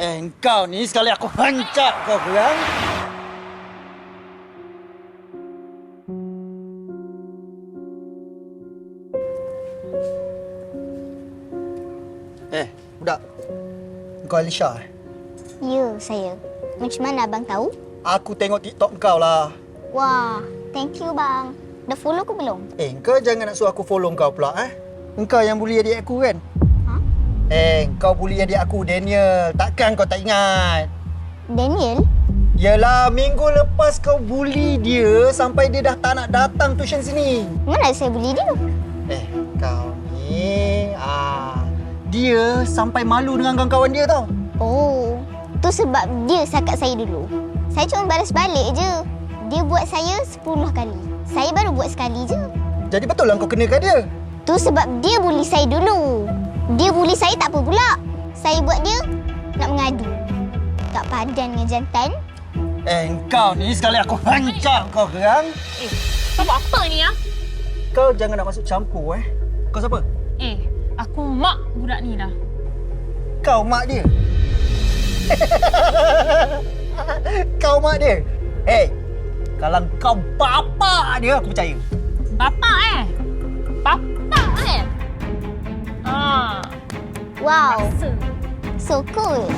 Engkau ni sekali aku hancur kau Gerang. Budak. Engkau Alisha Ya, saya. Macam mana abang tahu? Aku tengok TikTok kau lah. Wah, thank you bang. Dah follow aku belum? Engkau jangan nak suruh aku follow kau pula Engkau yang bully adik aku kan? Ha? Kau bully adik aku Daniel. Takkan kau tak ingat? Daniel? Yalah, minggu lepas kau bully dia sampai dia dah tak nak datang tuition sini. Mana saya bully dia? Kau ni dia sampai malu dengan kawan-kawan dia tau. Oh, tu sebab dia sakat saya dulu. Saya cuma balas balik je. Dia buat saya 10 kali. Saya baru buat sekali je. Jadi betul lah kau kenakan dia? Tu sebab dia bully saya dulu. Dia bully saya tak apa pula. Saya buat dia nak mengadu. Tak padan dengan jantan. Kau ni sekali aku hancur kau Gerang. Kau buat apa ni ya? Kau jangan nak masuk campur Kau siapa? Aku mak budak ni dah. Kau mak dia? Kau mak dia? Kalau kau bapa dia aku percaya. Bapa Bapa Wow, Masa. so cool.